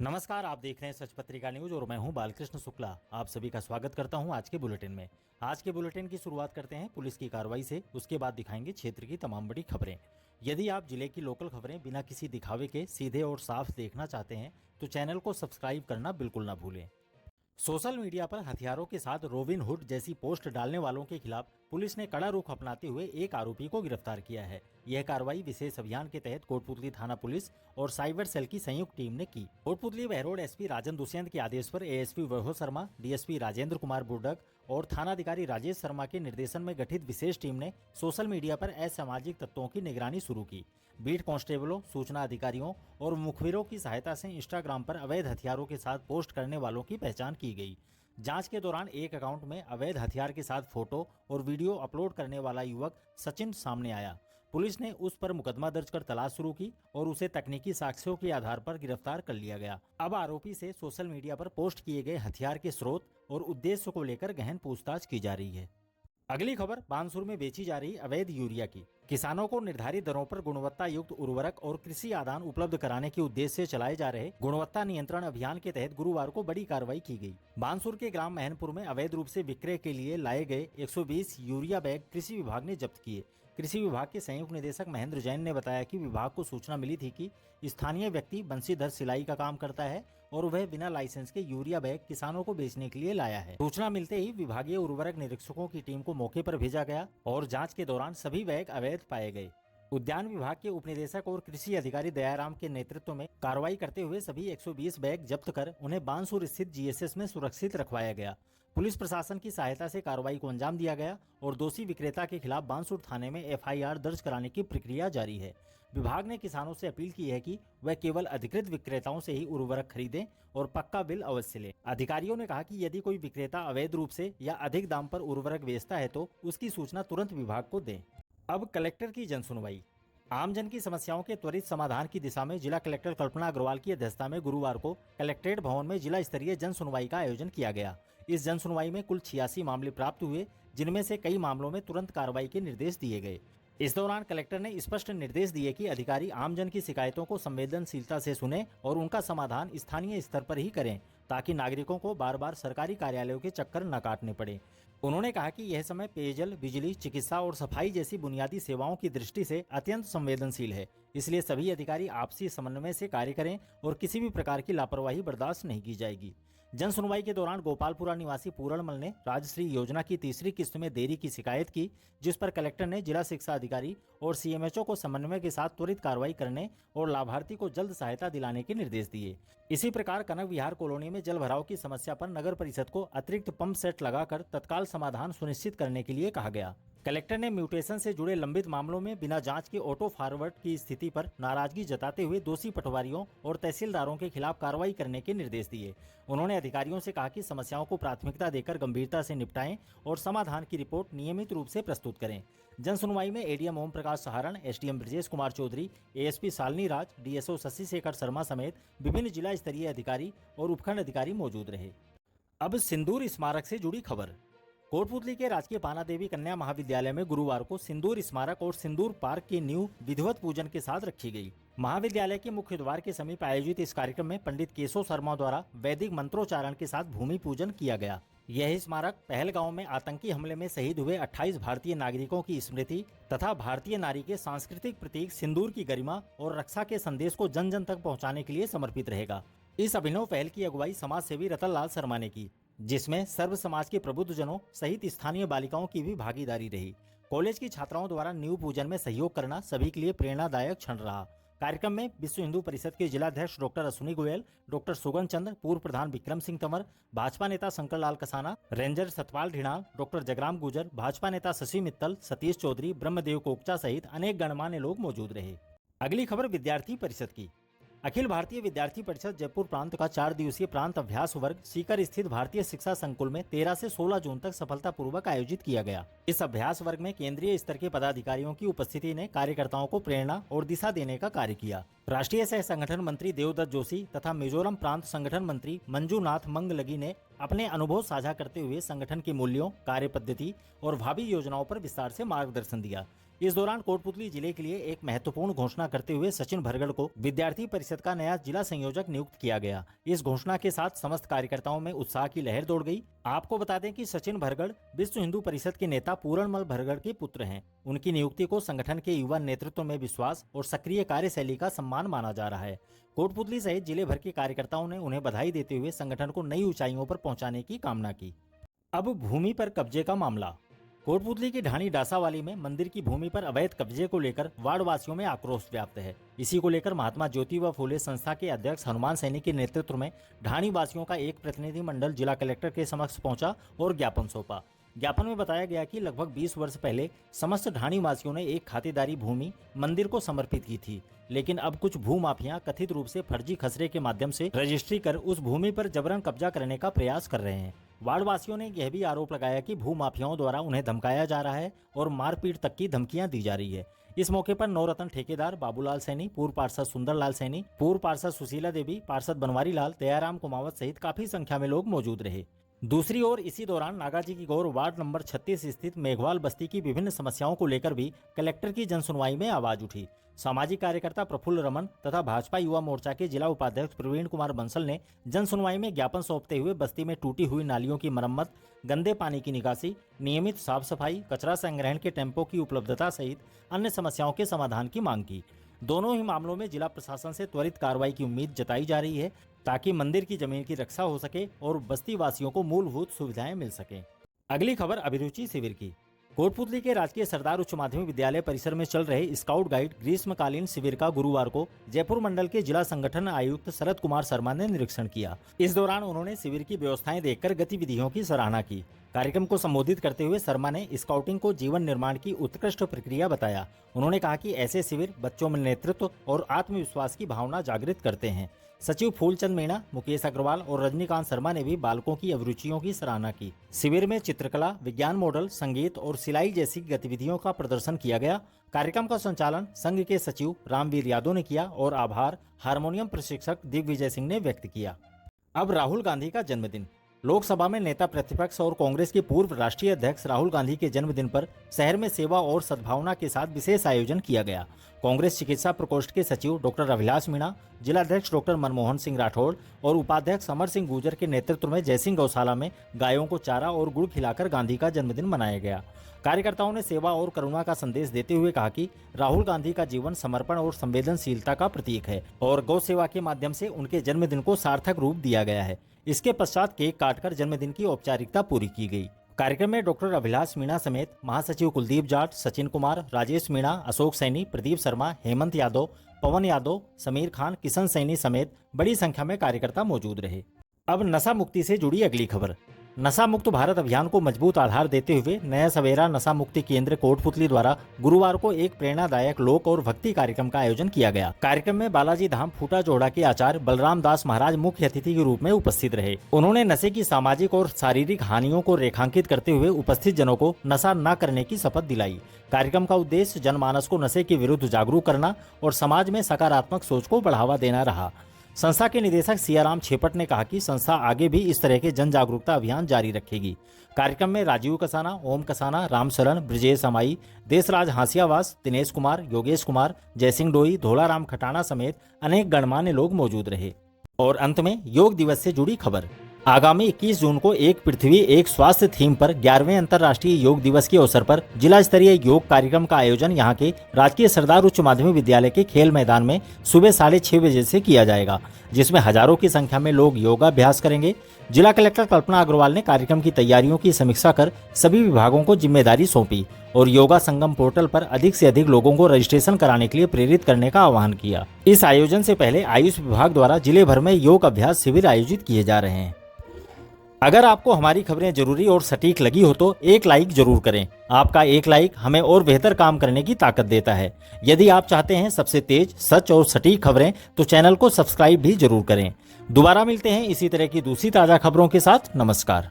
नमस्कार, आप देख रहे हैं सच पत्रिका न्यूज और मैं हूं बालकृष्ण शुक्ला। आप सभी का स्वागत करता हूं आज के बुलेटिन में। आज के बुलेटिन की शुरुआत करते हैं पुलिस की कार्रवाई से, उसके बाद दिखाएंगे क्षेत्र की तमाम बड़ी खबरें। यदि आप जिले की लोकल खबरें बिना किसी दिखावे के सीधे और साफ देखना चाहते हैं तो चैनल को सब्सक्राइब करना बिल्कुल ना भूलें। सोशल मीडिया पर हथियारों के साथ रॉबिन हुड जैसी पोस्ट डालने वालों के खिलाफ पुलिस ने कड़ा रुख अपनाते हुए एक आरोपी को गिरफ्तार किया है। यह कार्रवाई विशेष अभियान के तहत कोटपुतली थाना पुलिस और साइबर सेल की संयुक्त टीम ने की। कोटपुतली बहरोड एसपी राजन दुष्यंत के आदेश पर एएसपी वैभव शर्मा, डीएसपी राजेंद्र कुमार बुर्डक और थानाधिकारी राजेश शर्मा के निर्देशन में गठित विशेष टीम ने सोशल मीडिया पर असामाजिक तत्वों की निगरानी शुरू की। बीट कांस्टेबलों, सूचना अधिकारियों और मुखबिरों की सहायता से इंस्टाग्राम पर अवैध हथियारों के साथ पोस्ट करने वालों की पहचान की गई। जांच के दौरान एक अकाउंट में अवैध हथियार के साथ फोटो और वीडियो अपलोड करने वाला युवक सचिन सामने आया। पुलिस ने उस पर मुकदमा दर्ज कर तलाश शुरू की और उसे तकनीकी साक्ष्यों के आधार पर गिरफ्तार कर लिया गया। अब आरोपी से सोशल मीडिया पर पोस्ट किए गए हथियार के स्रोत और उद्देश्य को लेकर गहन पूछताछ की जा रही है। अगली खबर बानसूर में बेची जा रही अवैध यूरिया की। किसानों को निर्धारित दरों पर गुणवत्ता युक्त उर्वरक और कृषि आदान उपलब्ध कराने के उद्देश्य से चलाए जा रहे गुणवत्ता नियंत्रण अभियान के तहत गुरुवार को बड़ी कार्रवाई की गई। बानसूर के ग्राम महनपुर में अवैध रूप से विक्रय के लिए लाए गए 120 यूरिया बैग कृषि विभाग ने जब्त किए। कृषि विभाग के संयुक्त निदेशक महेंद्र जैन ने बताया कि विभाग को सूचना मिली थी कि स्थानीय व्यक्ति बंशीधर सिलाई का काम करता है और वह बिना लाइसेंस के यूरिया बैग किसानों को बेचने के लिए लाया है। सूचना मिलते ही विभागीय उर्वरक निरीक्षकों की टीम को मौके पर भेजा गया और जांच के दौरान सभी बैग अवैध पाए गए। उद्यान विभाग के उपनिदेशक और कृषि अधिकारी दयाराम के नेतृत्व में कार्रवाई करते हुए सभी 120 बैग जब्त कर उन्हें बानसूर स्थित जीएसएस में सुरक्षित रखवाया गया। पुलिस प्रशासन की सहायता से कार्रवाई को अंजाम दिया गया और दोषी विक्रेता के खिलाफ बानसूर थाने में एफआईआर दर्ज कराने की प्रक्रिया जारी है। विभाग ने किसानों से अपील की है कि वह केवल अधिकृत विक्रेताओं से ही उर्वरक खरीदें और पक्का बिल अवश्य लें। अधिकारियों ने कहा कि यदि कोई विक्रेता अवैध रूप से या अधिक दाम पर उर्वरक बेचता है तो उसकी सूचना तुरंत विभाग को दें। अब कलेक्टर की जनसुनवाई। आमजन की समस्याओं के त्वरित समाधान की दिशा में जिला कलेक्टर कल्पना अग्रवाल की अध्यक्षता में गुरुवार को कलेक्ट्रेट भवन में जिला स्तरीय जन सुनवाई का आयोजन किया गया। इस जन सुनवाई में कुल 86 मामले प्राप्त हुए, जिनमें से कई मामलों में तुरंत कार्रवाई के निर्देश दिए गए। इस दौरान कलेक्टर ने स्पष्ट निर्देश दिए कि अधिकारी आमजन की शिकायतों को संवेदनशीलता से सुने और उनका समाधान स्थानीय स्तर पर ही करें, ताकि नागरिकों को बार बार सरकारी कार्यालयों के चक्कर न काटने पड़े। उन्होंने कहा कि यह समय पेयजल, बिजली, चिकित्सा और सफाई जैसी बुनियादी सेवाओं की दृष्टि से अत्यंत संवेदनशील है, इसलिए सभी अधिकारी आपसी समन्वय से कार्य करें और किसी भी प्रकार की लापरवाही बर्दाश्त नहीं की जाएगी। जन सुनवाई के दौरान गोपालपुरा निवासी पूरणमल ने राजश्री योजना की तीसरी किस्त में देरी की शिकायत की, जिस पर कलेक्टर ने जिला शिक्षा अधिकारी और सीएमएचओ को समन्वय के साथ त्वरित कार्रवाई करने और लाभार्थी को जल्द सहायता दिलाने के निर्देश दिए। इसी प्रकार कनक विहार कॉलोनी में जल भराव की समस्या पर नगर परिषद को अतिरिक्त पंप सेट लगाकर तत्काल समाधान सुनिश्चित करने के लिए कहा गया। कलेक्टर ने म्यूटेशन से जुड़े लंबित मामलों में बिना जांच के ऑटो फॉरवर्ड की स्थिति पर नाराजगी जताते हुए दोषी पटवारियों और तहसीलदारों के खिलाफ कार्रवाई करने के निर्देश दिए। उन्होंने अधिकारियों से कहा कि समस्याओं को प्राथमिकता देकर गंभीरता से निपटाएं और समाधान की रिपोर्ट नियमित रूप से प्रस्तुत करें। जन सुनवाई में ADM Om Prakash Saharan, SDM Brajesh Kumar Chaudhary, ASP Shalini राज, डीएसओ शशि शेखर शर्मा समेत विभिन्न जिला स्तरीय अधिकारी और उपखंड अधिकारी मौजूद रहे। अब सिंदूर स्मारक से जुड़ी खबर। कोटपुतली के राजकीय पाना देवी कन्या महाविद्यालय में गुरुवार को सिंदूर स्मारक और सिंदूर पार्क की नींव विधिवत पूजन के साथ रखी गई। महाविद्यालय के मुख्य द्वार के समीप आयोजित इस कार्यक्रम में पंडित केशव शर्मा द्वारा वैदिक मंत्रोच्चारण के साथ भूमि पूजन किया गया। यह स्मारक पहलगांव में आतंकी हमले में शहीद हुए 28 भारतीय नागरिकों की स्मृति तथा भारतीय नारी के सांस्कृतिक प्रतीक सिंदूर की गरिमा और रक्षा के संदेश को जन जन तक पहुँचाने के लिए समर्पित रहेगा। इस अभिनव पहल की अगुवाई समाज सेवी रतन लाल शर्मा ने की, जिसमें सर्व समाज के प्रबुद्ध जनों सहित स्थानीय बालिकाओं की भी भागीदारी रही। कॉलेज की छात्राओं द्वारा नींव पूजन में सहयोग करना सभी के लिए प्रेरणादायक क्षण रहा। कार्यक्रम में विश्व हिंदू परिषद के जिलाध्यक्ष डॉक्टर अश्विनी गोयल, डॉक्टर सुगन चंद्र, पूर्व प्रधान विक्रम सिंह तंवर, भाजपा नेता शंकर लाल कसाना, रेंजर सतपाल ढिणाल, डॉक्टर जगराम गुजर, भाजपा नेता शशि मित्तल, सतीश चौधरी, ब्रह्मदेव कोकचा सहित अनेक गणमान्य लोग मौजूद रहे। अगली खबर विद्यार्थी परिषद की। अखिल भारतीय विद्यार्थी परिषद जयपुर प्रांत का 4 दिवसीय प्रांत अभ्यास वर्ग सीकर स्थित भारतीय शिक्षा संकुल में 13 से 16 जून तक सफलतापूर्वक आयोजित किया गया। इस अभ्यास वर्ग में केंद्रीय स्तर के पदाधिकारियों की उपस्थिति ने कार्यकर्ताओं को प्रेरणा और दिशा देने का कार्य किया। राष्ट्रीय सह संगठन मंत्री देवदत्त जोशी तथा मिजोरम प्रांत संगठन मंत्री मंजूनाथ मंगलगी ने अपने अनुभव साझा करते हुए संगठन के मूल्यों, कार्य पद्धति और भावी योजनाओं पर विस्तार से मार्गदर्शन दिया। इस दौरान कोटपुतली जिले के लिए एक महत्वपूर्ण घोषणा करते हुए सचिन भरगड़ को विद्यार्थी परिषद का नया जिला संयोजक नियुक्त किया गया। इस घोषणा के साथ समस्त कार्यकर्ताओं में उत्साह की लहर दौड़ गई। आपको बता दें कि सचिन भरगड़ विश्व हिंदू परिषद के नेता पूरणमल भरगड़ के पुत्र हैं। उनकी नियुक्ति को संगठन के युवा नेतृत्व में विश्वास और सक्रिय कार्यशैली का सम्मान माना जा रहा है। कोटपुतली सहित जिले भर के कार्यकर्ताओं ने उन्हें बधाई देते हुए संगठन को नई ऊंचाइयों पर पहुंचाने की कामना की। अब भूमि पर कब्जे का मामला। कोटपुतली की ढाणी डासावाली में मंदिर की भूमि पर अवैध कब्जे को लेकर वार्ड वासियों में आक्रोश व्याप्त है। इसी को लेकर महात्मा ज्योतिबा फूले संस्था के अध्यक्ष हनुमान सैनी के नेतृत्व में ढाणी वासियों का एक प्रतिनिधि मंडल जिला कलेक्टर के समक्ष पहुंचा और ज्ञापन सौंपा। ज्ञापन में बताया गया कि लगभग 20 वर्ष पहले समस्त ढाणी वासियों ने एक खातेदारी भूमि मंदिर को समर्पित की थी, लेकिन अब कुछ भूमाफिया कथित रूप से फर्जी खसरे के माध्यम से रजिस्ट्री कर उस भूमि पर जबरन कब्जा करने का प्रयास कर रहे हैं। वार्ड वासियों ने यह भी आरोप लगाया कि भूमाफियाओं द्वारा उन्हें धमकाया जा रहा है और मारपीट तक की धमकियां दी जा रही है। इस मौके पर नवरत्न ठेकेदार बाबूलाल सैनी, पूर्व पार्षद सुंदरलाल सैनी, पूर्व पार्षद सुशीला देवी, पार्षद बनवारी लाल, दयाराम कुमावत सहित काफी संख्या में लोग मौजूद रहे। दूसरी ओर इसी दौरान नागाजी की गौर वार्ड नंबर 36 स्थित मेघवाल बस्ती की विभिन्न समस्याओं को लेकर भी कलेक्टर की जनसुनवाई में आवाज उठी। सामाजिक कार्यकर्ता प्रफुल्ल रमन तथा भाजपा युवा मोर्चा के जिला उपाध्यक्ष प्रवीण कुमार बंसल ने जनसुनवाई में ज्ञापन सौंपते हुए बस्ती में टूटी हुई नालियों की मरम्मत, गंदे पानी की निकासी, नियमित साफ सफाई, कचरा संग्रहण के टेम्पो की उपलब्धता सहित अन्य समस्याओं के समाधान की मांग की। दोनों ही मामलों में जिला प्रशासन से त्वरित कार्रवाई की उम्मीद जताई जा रही है ताकि मंदिर की जमीन की रक्षा हो सके और बस्ती वासियों को मूलभूत सुविधाएं मिल सकें। अगली खबर अभिरुचि शिविर की। कोटपुतली के राजकीय सरदार उच्च माध्यमिक विद्यालय परिसर में चल रहे स्काउट गाइड ग्रीष्मकालीन शिविर का गुरुवार को जयपुर मंडल के जिला संगठन आयुक्त शरद कुमार शर्मा ने निरीक्षण किया। इस दौरान उन्होंने शिविर की व्यवस्थाएं देखकर गतिविधियों की सराहना की। कार्यक्रम को संबोधित करते हुए शर्मा ने स्काउटिंग को जीवन निर्माण की उत्कृष्ट प्रक्रिया बताया। उन्होंने कहा कि ऐसे शिविर बच्चों में नेतृत्व और आत्मविश्वास की भावना जागृत करते हैं। सचिव फूलचंद मीणा, मुकेश अग्रवाल और रजनीकांत शर्मा ने भी बालकों की अभिरुचियों की सराहना की। शिविर में चित्रकला, विज्ञान मॉडल, संगीत और सिलाई जैसी गतिविधियों का प्रदर्शन किया गया। कार्यक्रम का संचालन संघ के सचिव रामवीर यादव ने किया और आभार हारमोनियम प्रशिक्षक दिग्विजय सिंह ने व्यक्त किया। अब राहुल गांधी का जन्मदिन। लोकसभा में नेता प्रतिपक्ष और कांग्रेस के पूर्व राष्ट्रीय अध्यक्ष राहुल गांधी के जन्मदिन पर शहर में सेवा और सद्भावना के साथ विशेष आयोजन किया गया। कांग्रेस चिकित्सा प्रकोष्ठ के सचिव डॉक्टर अभिलाष मीणा, जिलाध्यक्ष डॉक्टर मनमोहन सिंह राठौड़ और उपाध्यक्ष अमर सिंह गुर्जर के नेतृत्व में जयसिंह गौशाला में गायों को चारा और गुड़ खिलाकर गांधी का जन्मदिन मनाया गया। कार्यकर्ताओं ने सेवा और करुणा का संदेश देते हुए कहा कि राहुल गांधी का जीवन समर्पण और संवेदनशीलता का प्रतीक है और गौ सेवा के माध्यम से उनके जन्मदिन को सार्थक रूप दिया गया है। इसके पश्चात केक काटकर जन्मदिन की औपचारिकता पूरी की गई। कार्यक्रम में डॉक्टर अभिलाष मीणा समेत महासचिव कुलदीप जाट, सचिन कुमार, राजेश मीणा, अशोक सैनी, प्रदीप शर्मा, हेमंत यादव, पवन यादव, समीर खान, किशन सैनी समेत बड़ी संख्या में कार्यकर्ता मौजूद रहे। अब नशा मुक्ति से जुड़ी अगली खबर। नशा मुक्त भारत अभियान को मजबूत आधार देते हुए नया सवेरा नशा मुक्ति केंद्र कोटपुतली द्वारा गुरुवार को एक प्रेरणादायक लोक और भक्ति कार्यक्रम का आयोजन किया गया। कार्यक्रम में बालाजी धाम फूटा जोड़ा के आचार्य बलराम दास महाराज मुख्य अतिथि के रूप में उपस्थित रहे। उन्होंने नशे की सामाजिक और शारीरिक हानियों को रेखांकित करते हुए उपस्थित जनों को नशा न करने की शपथ दिलाई। कार्यक्रम का उद्देश्य जनमानस को नशे के विरुद्ध जागरूक करना और समाज में सकारात्मक सोच को बढ़ावा देना रहा। संस्था के निदेशक सियाराम छेपट ने कहा कि संस्था आगे भी इस तरह के जन जागरूकता अभियान जारी रखेगी। कार्यक्रम में राजीव कसाना, ओम कसाना, रामशरण, ब्रिजेश अमाई, देशराज हांसियावास, दिनेश कुमार, योगेश कुमार, जयसिंह डोई, धोलाराम खटाना समेत अनेक गणमान्य लोग मौजूद रहे। और अंत में योग दिवस से जुड़ी खबर। आगामी 21 जून को एक पृथ्वी एक स्वास्थ्य थीम पर 11वें अंतर्राष्ट्रीय योग दिवस के अवसर पर जिला स्तरीय योग कार्यक्रम का आयोजन यहां के राजकीय सरदार उच्च माध्यमिक विद्यालय के खेल मैदान में सुबह 6:30 बजे से किया जाएगा, जिसमें हजारों की संख्या में लोग योगाभ्यास करेंगे। जिला कलेक्टर कल्पना अग्रवाल ने कार्यक्रम की तैयारियों की समीक्षा कर सभी विभागों को जिम्मेदारी सौंपी और योगा संगम पोर्टल पर अधिक से अधिक लोगों को रजिस्ट्रेशन कराने के लिए प्रेरित करने का आह्वान किया। इस आयोजन से पहले आयुष विभाग द्वारा जिले भर में योग अभ्यास शिविर आयोजित किए जा रहे हैं। अगर आपको हमारी खबरें जरूरी और सटीक लगी हो तो एक लाइक जरूर करें। आपका एक लाइक हमें और बेहतर काम करने की ताकत देता है। यदि आप चाहते हैं सबसे तेज, सच और सटीक खबरें तो चैनल को सब्सक्राइब भी जरूर करें। दोबारा मिलते हैं इसी तरह की दूसरी ताजा खबरों के साथ। नमस्कार।